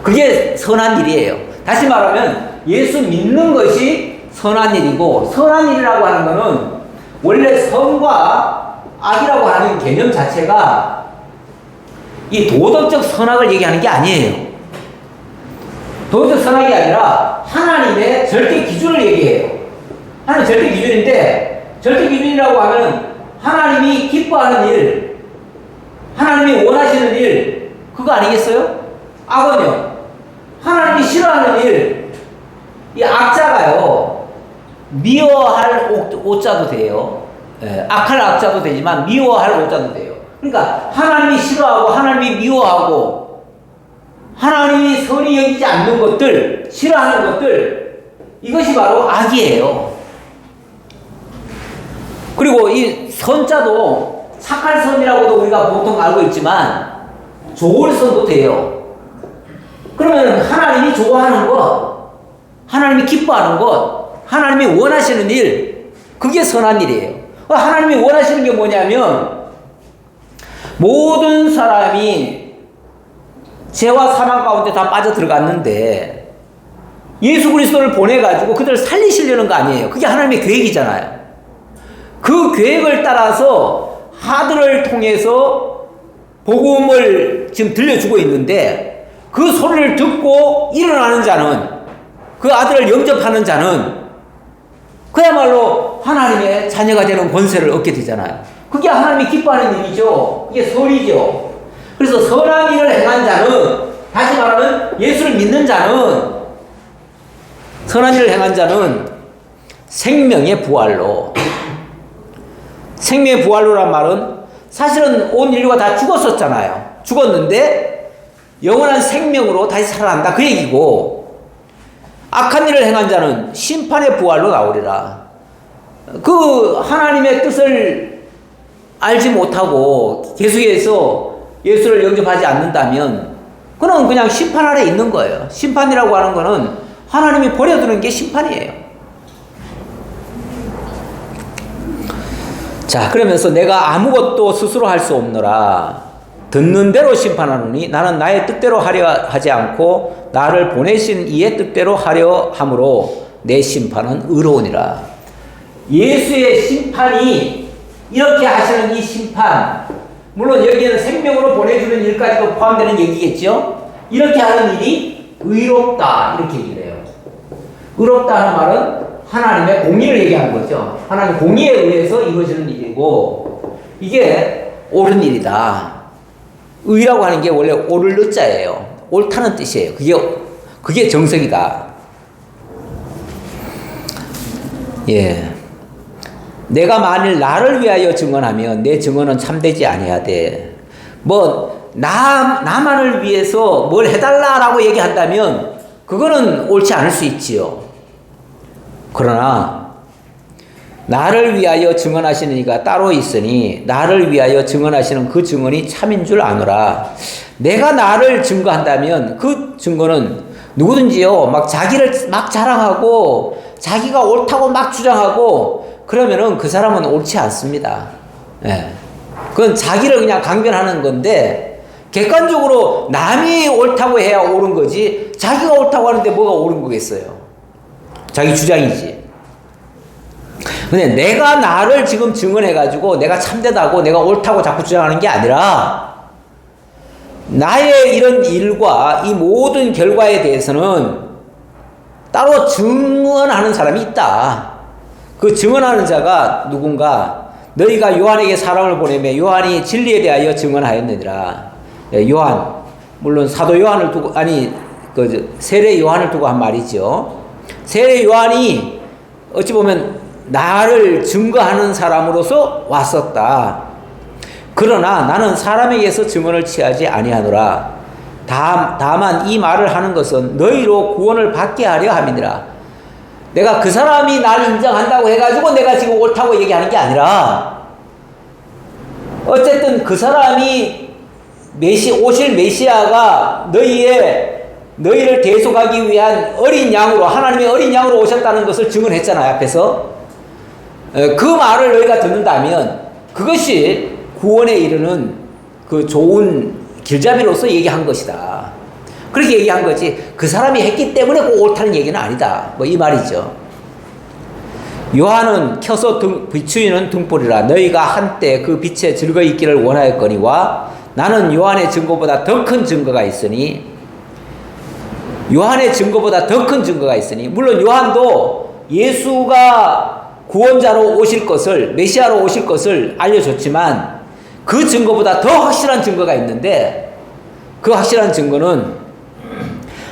그게 선한 일이에요. 다시 말하면 예수 믿는 것이 선한 일이고, 선한 일이라고 하는 것은 원래 선과 악이라고 하는 개념 자체가 이 도덕적 선악을 얘기하는 게 아니에요. 도덕적 선악이 아니라 하나님의 절대 기준을 얘기해요. 하나님 절대 기준인데, 절대 기준이라고 하면 하나님이 기뻐하는 일, 하나님이 원하시는 일, 그거 아니겠어요? 악은요, 하나님이 싫어하는 일. 이 악자가요, 미워할 오자도 돼요. 악할 악자도 되지만 미워할 오자도 돼요. 그러니까 하나님이 싫어하고 하나님이 미워하고 하나님이 선히 여기지 않는 것들, 싫어하는 것들, 이것이 바로 악이에요. 그리고 이 선자도 착할 선이라고도 우리가 보통 알고 있지만 좋을 선도 돼요. 그러면 하나님이 좋아하는 것, 하나님이 기뻐하는 것, 하나님이 원하시는 일, 그게 선한 일이에요. 하나님이 원하시는 게 뭐냐면 모든 사람이 죄와 사망 가운데 다 빠져 들어갔는데 예수 그리스도를 보내가지고 그들을 살리시려는 거 아니에요. 그게 하나님의 계획이잖아요. 그 계획을 따라서 아들을 통해서 복음을 지금 들려주고 있는데, 그 소리를 듣고 일어나는 자는, 그 아들을 영접하는 자는 그야말로 하나님의 자녀가 되는 권세를 얻게 되잖아요. 그게 하나님이 기뻐하는 일이죠. 그게 선이죠. 그래서 선한 일을 행한 자는, 다시 말하면 예수를 믿는 자는, 선한 일을 행한 자는 생명의 부활로, 생명의 부활로란 말은 사실은 온 인류가 다 죽었었잖아요. 죽었는데 영원한 생명으로 다시 살아난다, 그 얘기고, 악한 일을 행한 자는 심판의 부활로 나오리라. 그 하나님의 뜻을 알지 못하고 계속해서 예수를 영접하지 않는다면 그는 그냥 심판 아래 있는 거예요. 심판이라고 하는 거는 하나님이 버려두는 게 심판이에요. 자, 그러면서 내가 아무것도 스스로 할 수 없노라. 듣는 대로 심판하노니 나는 나의 뜻대로 하려 하지 않고 나를 보내신 이의 뜻대로 하려 함으로 내 심판은 의로우니라. 예수의 심판이 이렇게 하시는 이 심판, 물론 여기에는 생명으로 보내주는 일까지도 포함되는 얘기겠죠. 이렇게 하는 일이 의롭다 이렇게 얘기를 해요. 의롭다 하는 말은 하나님의 공의를 얘기하는 거죠. 하나님 공의에 의해서 이루어지는 일이고 이게 옳은 일이다. 의라고 하는 게 원래 옳을 의자예요. 옳다는 뜻이에요. 그게 정석이다. 예. 내가 만일 나를 위하여 증언하면 내 증언은 참되지 아니하되, 나만을 위해서 뭘 해달라라고 얘기한다면 그거는 옳지 않을 수 있지요. 그러나 나를 위하여 증언하시는 이가 따로 있으니 나를 위하여 증언하시는 그 증언이 참인 줄 아노라. 내가 나를 증거한다면 그 증거는 누구든지요 막 자기를 막 자랑하고 자기가 옳다고 막 주장하고 그러면은 그 사람은 옳지 않습니다. 예. 그건 자기를 그냥 강변하는 건데 객관적으로 남이 옳다고 해야 옳은 거지 자기가 옳다고 하는데 뭐가 옳은 거겠어요. 자기 주장이지. 근데 내가 나를 지금 증언해가지고 내가 참되다고 내가 옳다고 자꾸 주장하는 게 아니라 나의 이런 일과 이 모든 결과에 대해서는 따로 증언하는 사람이 있다. 그 증언하는 자가 누군가 너희가 요한에게 사람을 보내며 요한이 진리에 대하여 증언하였느니라. 요한, 물론 사도 요한을 두고 세례 요한을 두고 한 말이죠. 세례 요한이 어찌 보면 나를 증거하는 사람으로서 왔었다. 그러나 나는 사람에게서 증언을 취하지 아니하노라. 다만 이 말을 하는 것은 너희로 구원을 받게 하려 함이니라. 내가 그 사람이 나를 인정한다고 해가지고 내가 지금 옳다고 얘기하는 게 아니라 어쨌든 그 사람이 오실 메시아가 너희를 대속하기 위한 어린 양으로 하나님의 어린 양으로 오셨다는 것을 증언했잖아요. 앞에서 그 말을 너희가 듣는다면 그것이 구원에 이르는 그 좋은 길잡이로서 얘기한 것이다. 그렇게 얘기한 거지 그 사람이 했기 때문에 꼭 옳다는 얘기는 아니다. 이 말이죠. 요한은 켜서 비추이는 등불이라. 너희가 한때 그 빛에 즐거이 있기를 원하였거니와 나는 요한의 증거보다 더 큰 증거가 있으니 물론 요한도 예수가 구원자로 오실 것을 메시아로 오실 것을 알려줬지만 그 증거보다 더 확실한 증거가 있는데 그 확실한 증거는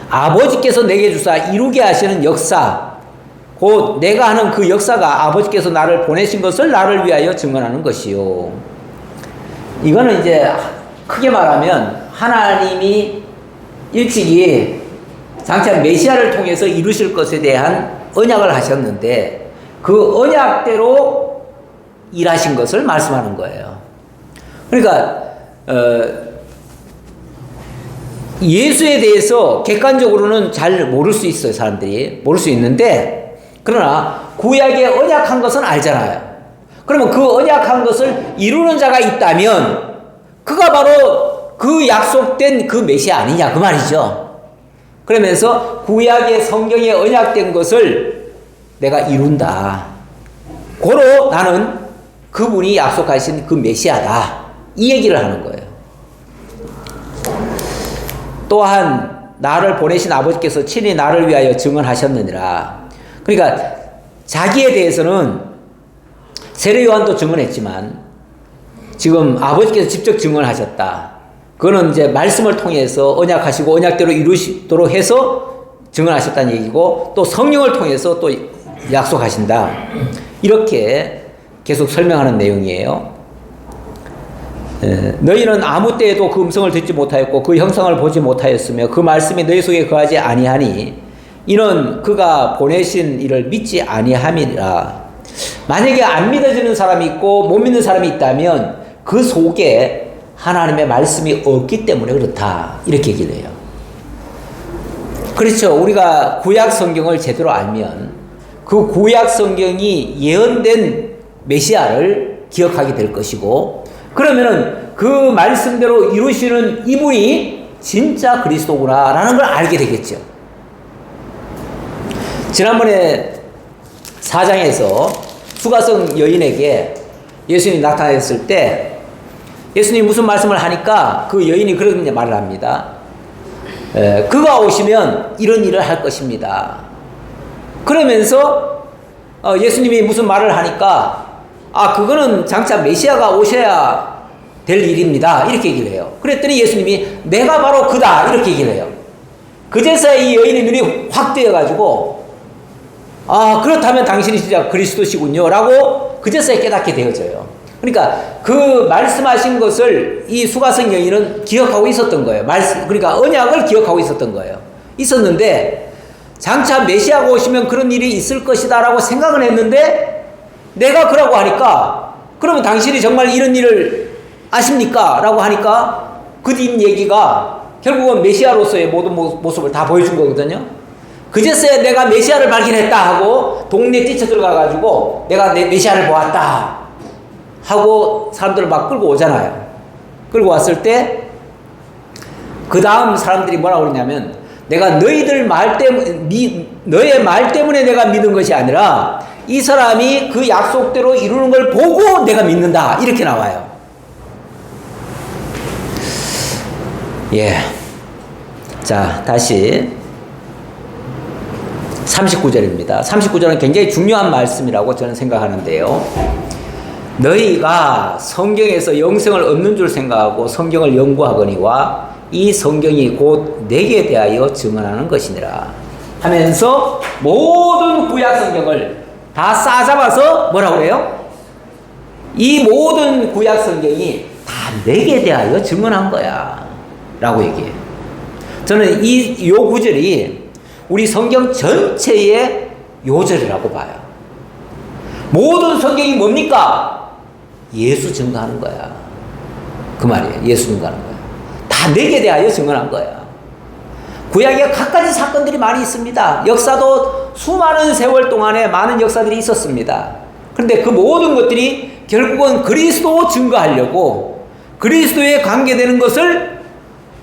아버지께서 내게 주사 이루게 하시는 역사, 곧 내가 하는 그 역사가 아버지께서 나를 보내신 것을 나를 위하여 증언하는 것이요. 이거는 이제 크게 말하면 하나님이 일찍이 장차 메시아를 통해서 이루실 것에 대한 언약을 하셨는데 그 언약대로 일하신 것을 말씀하는 거예요. 그러니까 예수에 대해서 객관적으로는 잘 모를 수 있어요. 사람들이 모를 수 있는데 그러나 구약에 언약한 것은 알잖아요. 그러면 그 언약한 것을 이루는 자가 있다면 그가 바로 그 약속된 그 메시아 아니냐 그 말이죠. 그러면서 구약의 성경에 언약된 것을 내가 이룬다. 고로 나는 그분이 약속하신 그 메시아다. 이 얘기를 하는 거예요. 또한 나를 보내신 아버지께서 친히 나를 위하여 증언하셨느니라. 그러니까 자기에 대해서는 세례 요한도 증언했지만 지금 아버지께서 직접 증언하셨다. 그거는 이제 말씀을 통해서 언약하시고 언약대로 이루시도록 해서 증언하셨다는 얘기고 또 성령을 통해서 또 약속하신다. 이렇게 계속 설명하는 내용이에요. 너희는 아무 때에도 그 음성을 듣지 못하였고 그 형상을 보지 못하였으며 그 말씀이 너희 속에 거하지 아니하니 이는 그가 보내신 이를 믿지 아니함이라. 만약에 안 믿어지는 사람이 있고 못 믿는 사람이 있다면 그 속에 하나님의 말씀이 없기 때문에 그렇다. 이렇게 얘기를 해요. 그렇죠. 우리가 구약 성경을 제대로 알면 그 구약 성경이 예언된 메시아를 기억하게 될 것이고 그러면은 그 말씀대로 이루시는 이분이 진짜 그리스도구나라는 걸 알게 되겠죠. 지난번에 4장에서 수가성 여인에게 예수님이 나타났을 때 예수님이 무슨 말씀을 하니까 그 여인이 그런 말을 합니다. 그가 오시면 이런 일을 할 것입니다. 그러면서 예수님이 무슨 말을 하니까 그거는 장차 메시아가 오셔야 될 일입니다. 이렇게 얘기를 해요. 그랬더니 예수님이 내가 바로 그다 이렇게 얘기를 해요. 그제서야 이 여인의 눈이 확 뜨여가지고 그렇다면 당신이 진짜 그리스도시군요 라고 그제서야 깨닫게 되어져요. 그러니까 그 말씀하신 것을 이 수가성 여인은 기억하고 있었던 거예요. 그러니까 언약을 기억하고 있었던 거예요. 있었는데 장차 메시아가 오시면 그런 일이 있을 것이다 라고 생각은 했는데 내가 그라고 하니까 그러면 당신이 정말 이런 일을 아십니까? 라고 하니까 그 뒷 얘기가 결국은 메시아로서의 모든 모습을 다 보여준 거거든요. 그제서야 내가 메시아를 발견했다 하고 동네에 뛰쳐 들어가가지고 내가 내 메시아를 보았다 하고 사람들을 막 끌고 오잖아요. 끌고 왔을 때 그 다음 사람들이 뭐라고 그러냐면 내가 너희들 말 때문에 너의 말 때문에 내가 믿은 것이 아니라 이 사람이 그 약속대로 이루는 걸 보고 내가 믿는다 이렇게 나와요. 예. 자, 다시 39절입니다. 39절은 굉장히 중요한 말씀이라고 저는 생각하는데요. 너희가 성경에서 영생을 얻는 줄 생각하고 성경을 연구하거니와 이 성경이 곧 내게 대하여 증언하는 것이니라 하면서 모든 구약 성경을 다 싸잡아서 뭐라고 그래요? 이 모든 구약 성경이 다 내게 대하여 증언한 거야 라고 얘기해요. 저는 요 구절이 우리 성경 전체의 요절이라고 봐요. 모든 성경이 뭡니까? 예수 증거하는 거야. 그 말이에요. 예수 증거하는 거야. 다 내게 대하여 증언한 거야. 구약에 갖가지 사건들이 많이 있습니다. 역사도 수많은 세월 동안에 많은 역사들이 있었습니다. 그런데 그 모든 것들이 결국은 그리스도 증거하려고 그리스도에 관계되는 것을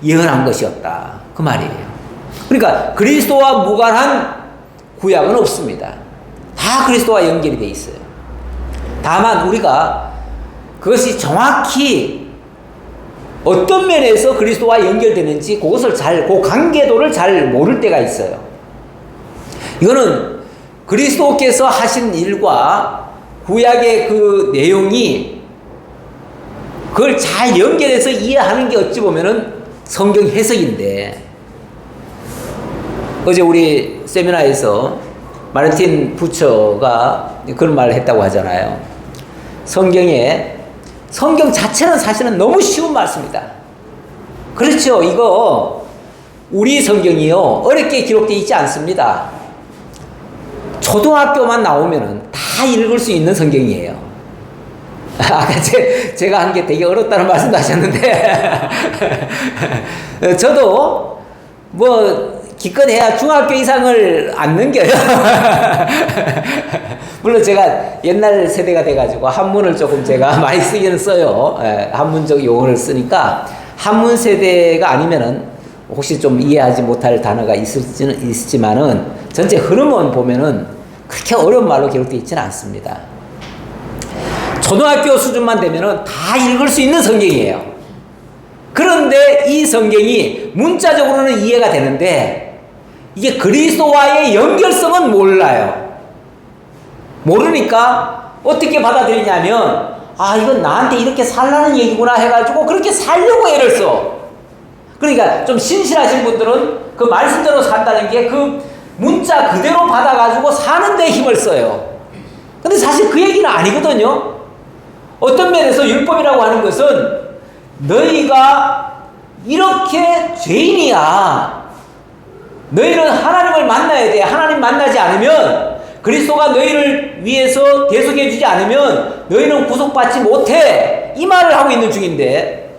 예언한 것이었다. 그 말이에요. 그러니까 그리스도와 무관한 구약은 없습니다. 다 그리스도와 연결이 돼 있어요. 다만 우리가 그것이 정확히 어떤 면에서 그리스도와 연결되는지 그것을 그 관계도를 잘 모를 때가 있어요. 이거는 그리스도께서 하신 일과 구약의 그 내용이 그걸 잘 연결해서 이해하는 게 어찌 보면은 성경 해석인데, 어제 우리 세미나에서 마르틴 부처가 그런 말을 했다고 하잖아요. 성경 자체는 사실은 너무 쉬운 말씀이다. 그렇죠. 이거 우리 성경이요 어렵게 기록되어 있지 않습니다. 초등학교만 나오면은 다 읽을 수 있는 성경이에요. 아까 제가 한 게 되게 어렵다는 말씀도 하셨는데 저도 기껏해야 중학교 이상을 안 넘겨요. 물론 제가 옛날 세대가 돼가지고 한문을 조금 제가 많이 쓰기는 써요. 한문적 용어를 쓰니까 한문 세대가 아니면은 혹시 좀 이해하지 못할 단어가 있지만은 전체 흐름은 보면은 그렇게 어려운 말로 기록되어 있지는 않습니다. 초등학교 수준만 되면은 다 읽을 수 있는 성경이에요. 그런데 이 성경이 문자적으로는 이해가 되는데 이게 그리스도와의 연결성은 몰라요. 모르니까 어떻게 받아들이냐면 이건 나한테 이렇게 살라는 얘기구나 해가지고 그렇게 살려고 애를 써. 그러니까 좀 신실하신 분들은 그 말씀대로 산다는 게 그 문자 그대로 받아가지고 사는 데 힘을 써요. 근데 사실 그 얘기는 아니거든요. 어떤 면에서 율법이라고 하는 것은 너희가 이렇게 죄인이야. 너희는 하나님을 만나야 돼. 하나님 만나지 않으면, 그리스도가 너희를 위해서 대속해 주지 않으면 너희는 구속받지 못해. 이 말을 하고 있는 중인데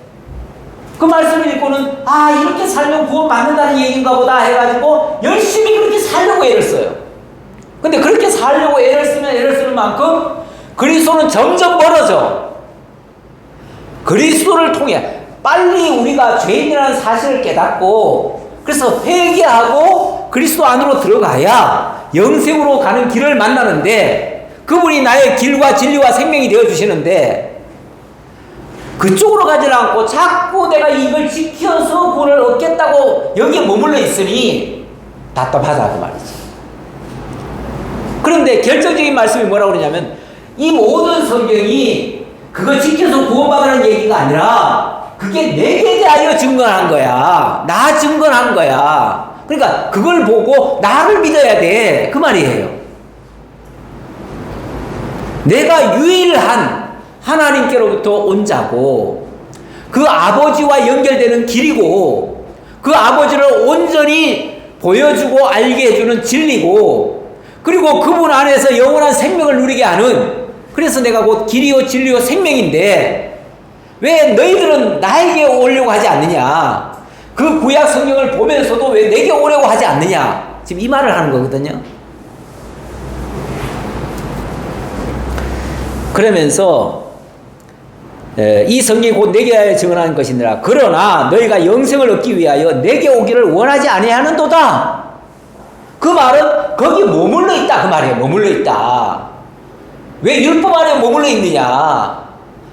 그 말씀을 읽고는 이렇게 살면 구원 받는다는 얘기인가 보다 해가지고 열심히 그렇게 살려고 애를 써요. 근데 그렇게 살려고 애를 쓰는 만큼 그리스도는 점점 멀어져. 그리스도를 통해 빨리 우리가 죄인이라는 사실을 깨닫고 그래서 회개하고 그리스도 안으로 들어가야 영생으로 가는 길을 만나는데 그분이 나의 길과 진리와 생명이 되어주시는데 그쪽으로 가지 않고 자꾸 내가 이걸 지켜서 구원을 얻겠다고 여기에 머물러 있으니 답답하다 그 말이지. 그런데 결정적인 말씀이 뭐라고 그러냐면 이 모든 성경이 그거 지켜서 구원받으라는 얘기가 아니라 그게 내게 대하여 증거한 거야. 나 증거한 거야. 그러니까 그걸 보고 나를 믿어야 돼. 그 말이에요. 내가 유일한 하나님께로부터 온 자고 그 아버지와 연결되는 길이고 그 아버지를 온전히 보여주고 알게 해주는 진리고 그리고 그분 안에서 영원한 생명을 누리게 하는 그래서 내가 곧 길이요 진리요 생명인데 왜 너희들은 나에게 오려고 하지 않느냐 그 구약 성경을 보면서도 왜 내게 오려고 하지 않느냐 지금 이 말을 하는 거거든요. 그러면서 이 성경이 곧 내게 증언하는 것이니라. 그러나 너희가 영생을 얻기 위하여 내게 오기를 원하지 아니하는도다. 그 말은 거기 머물러 있다 그 말이에요. 머물러 있다. 왜 율법 안에 머물러 있느냐.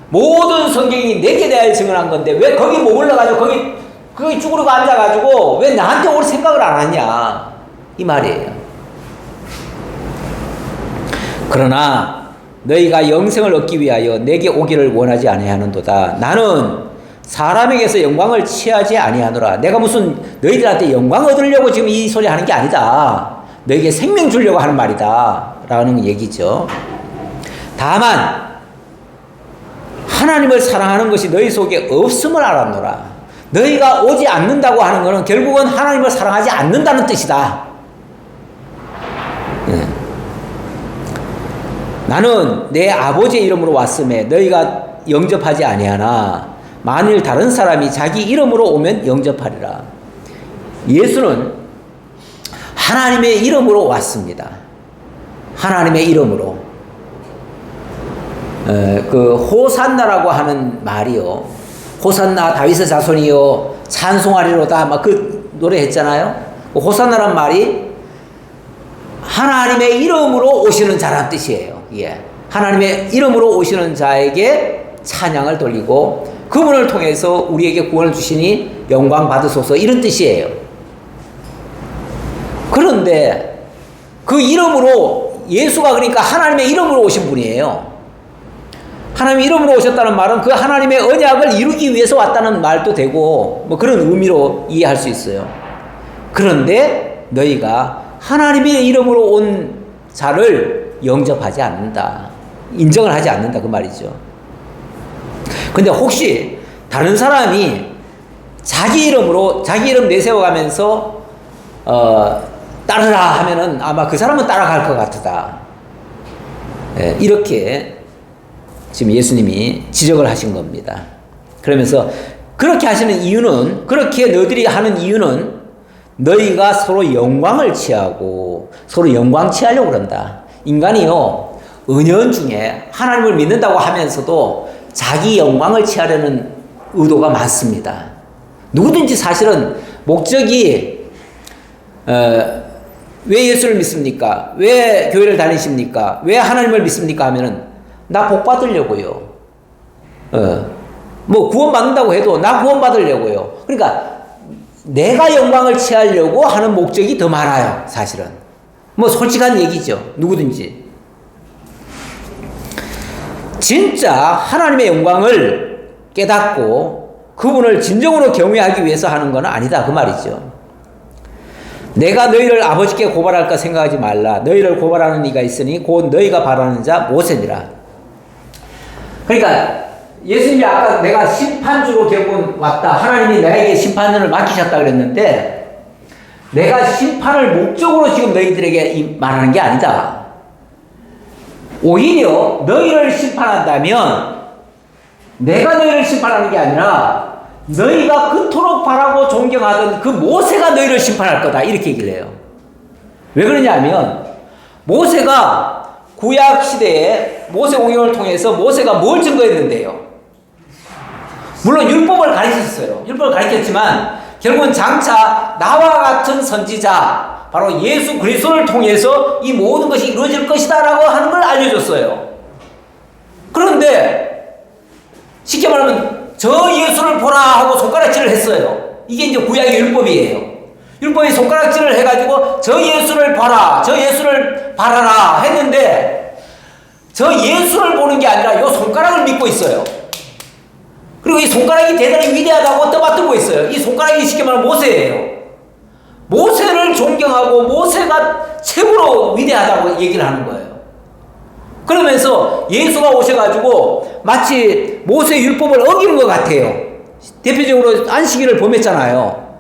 모든 성경이 내게 대하여 증언한 건데 왜 거기 머물러가지고 거기 쭈그리고 앉아가지고 왜 나한테 올 생각을 안 하냐 이 말이에요. 그러나 너희가 영생을 얻기 위하여 내게 오기를 원하지 아니하는도다. 나는 사람에게서 영광을 취하지 아니하노라. 내가 무슨 너희들한테 영광 얻으려고 지금 이 소리 하는 게 아니다. 너에게 생명 주려고 하는 말이다 라는 얘기죠. 다만 하나님을 사랑하는 것이 너희 속에 없음을 알았노라. 너희가 오지 않는다고 하는 것은 결국은 하나님을 사랑하지 않는다는 뜻이다. 나는 내 아버지의 이름으로 왔음에 너희가 영접하지 아니하나 만일 다른 사람이 자기 이름으로 오면 영접하리라. 예수는 하나님의 이름으로 왔습니다. 하나님의 이름으로. 그 호산나라고 하는 말이요. 호산나 다윗의 자손이요 찬송하리로다 막 그 노래 했잖아요. 호산나란 말이 하나님의 이름으로 오시는 자란 뜻이에요. 예. 하나님의 이름으로 오시는 자에게 찬양을 돌리고 그분을 통해서 우리에게 구원을 주시니 영광 받으소서 이런 뜻이에요. 그런데 그 이름으로 예수가 그러니까 하나님의 이름으로 오신 분이에요. 하나님의 이름으로 오셨다는 말은 그 하나님의 언약을 이루기 위해서 왔다는 말도 되고 뭐 그런 의미로 이해할 수 있어요. 그런데 너희가 하나님의 이름으로 온 자를 영접하지 않는다. 인정을 하지 않는다 그 말이죠. 근데 혹시 다른 사람이 자기 이름으로 자기 이름 내세워가면서 따르라 하면은 아마 그 사람은 따라갈 것 같다. 예, 이렇게 지금 예수님이 지적을 하신 겁니다. 그러면서 그렇게 하시는 이유는 그렇게 너희들이 하는 이유는 너희가 서로 영광을 취하고 서로 영광 취하려고 그런다. 인간이요 은연중에 하나님을 믿는다고 하면서도 자기 영광을 취하려는 의도가 많습니다. 누구든지 사실은 목적이 왜 예수를 믿습니까? 왜 교회를 다니십니까? 왜 하나님을 믿습니까? 하면은 나 복 받으려고요. 뭐 구원 받는다고 해도 나 구원 받으려고요. 그러니까 내가 영광을 취하려고 하는 목적이 더 많아요. 사실은 뭐 솔직한 얘기죠. 누구든지 진짜 하나님의 영광을 깨닫고 그분을 진정으로 경외하기 위해서 하는 건 아니다 그 말이죠. 내가 너희를 아버지께 고발할까 생각하지 말라. 너희를 고발하는 이가 있으니 곧 너희가 바라는 자 모세니라. 그러니까 예수님이 아까 내가 심판주로 결국은 왔다. 하나님이 나에게 심판을 맡기셨다 그랬는데 내가 심판을 목적으로 지금 너희들에게 말하는 게 아니다. 오히려 너희를 심판한다면 내가 너희를 심판하는 게 아니라 너희가 그토록 바라고 존경하던 그 모세가 너희를 심판할 거다. 이렇게 얘기를 해요. 왜 그러냐면 모세가 구약 시대에 모세 오경을 통해서 모세가 뭘 증거했는데요? 물론 율법을 가르쳤어요. 율법을 가르쳤지만 결국은 장차 나와 같은 선지자, 바로 예수 그리스도를 통해서 이 모든 것이 이루어질 것이다라고 하는 걸 알려줬어요. 그런데 쉽게 말하면 저 예수를 보라 하고 손가락질을 했어요. 이게 이제 구약의 율법이에요. 율법이 손가락질을 해가지고 저 예수를 봐라, 저 예수를 바라라 했는데 저 예수를 보는 게 아니라 이 손가락을 믿고 있어요. 그리고 이 손가락이 대단히 위대하다고 떠받들고 있어요. 이 손가락이 쉽게 말하면 모세예요. 모세를 존경하고 모세가 최고로 위대하다고 얘기를 하는 거예요. 그러면서 예수가 오셔가지고 마치 모세 율법을 어기는 것 같아요. 대표적으로 안식일을 범했잖아요.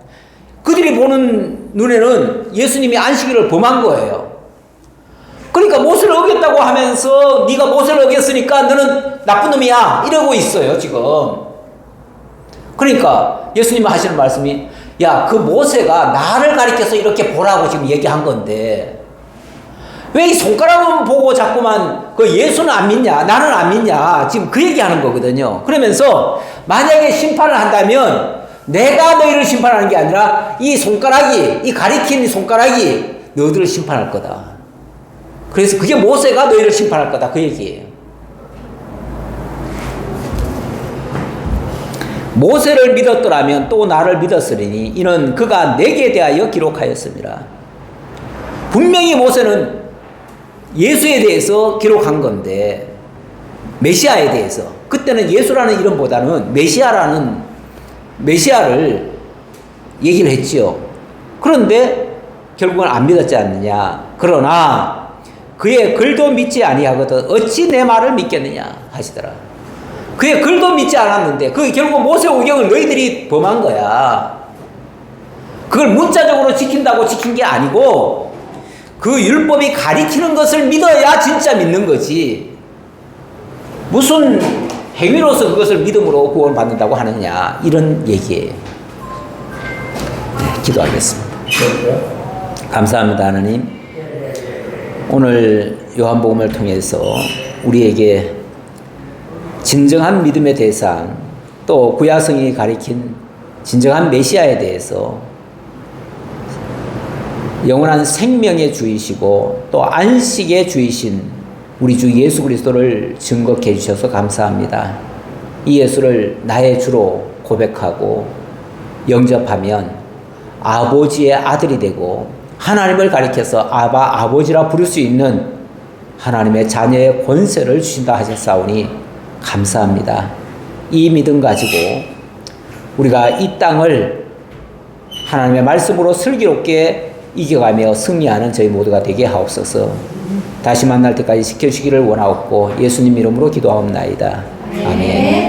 그들이 보는 눈에는 예수님이 안식일을 범한 거예요. 그러니까 모세를 어겼다고 하면서 네가 모세를 어겼으니까 너는 나쁜 놈이야 이러고 있어요 지금. 그러니까 예수님이 하시는 말씀이 야, 그 모세가 나를 가리켜서 이렇게 보라고 지금 얘기한 건데 왜 이 손가락만 보고 자꾸만 그 예수는 안 믿냐 나는 안 믿냐 지금 그 얘기하는 거거든요. 그러면서 만약에 심판을 한다면 내가 너희를 심판하는 게 아니라 이 손가락이, 이 가리킨 손가락이 너희들을 심판할 거다. 그래서 그게 모세가 너희를 심판할 거다 그 얘기예요. 모세를 믿었더라면 또 나를 믿었으리니 이는 그가 내게 대하여 기록하였습니다. 분명히 모세는 예수에 대해서 기록한 건데 메시아에 대해서 그때는 예수라는 이름보다는 메시아를 얘기를 했지요. 그런데 결국은 안 믿었지 않느냐. 그러나 그의 글도 믿지 아니하거든 어찌 내 말을 믿겠느냐 하시더라. 그의 글도 믿지 않았는데 그게 결국 모세오경을 너희들이 범한 거야. 그걸 문자적으로 지킨다고 지킨 게 아니고 그 율법이 가리키는 것을 믿어야 진짜 믿는 거지. 무슨 행위로서 그것을 믿음으로 구원받는다고 하느냐 이런 얘기예요. 네, 기도하겠습니다. 감사합니다 하나님. 오늘 요한복음을 통해서 우리에게 진정한 믿음의 대상 또 구약성이 가리킨 진정한 메시아에 대해서 영원한 생명의 주이시고 또 안식의 주이신 우리 주 예수 그리스도를 증거케 해주셔서 감사합니다. 이 예수를 나의 주로 고백하고 영접하면 아버지의 아들이 되고 하나님을 가리켜서 아버지라 부를 수 있는 하나님의 자녀의 권세를 주신다 하셨사오니 감사합니다. 이 믿음 가지고 우리가 이 땅을 하나님의 말씀으로 슬기롭게 이겨가며 승리하는 저희 모두가 되게 하옵소서. 다시 만날 때까지 지켜주시기를 원하옵고 예수님 이름으로 기도하옵나이다. 아멘.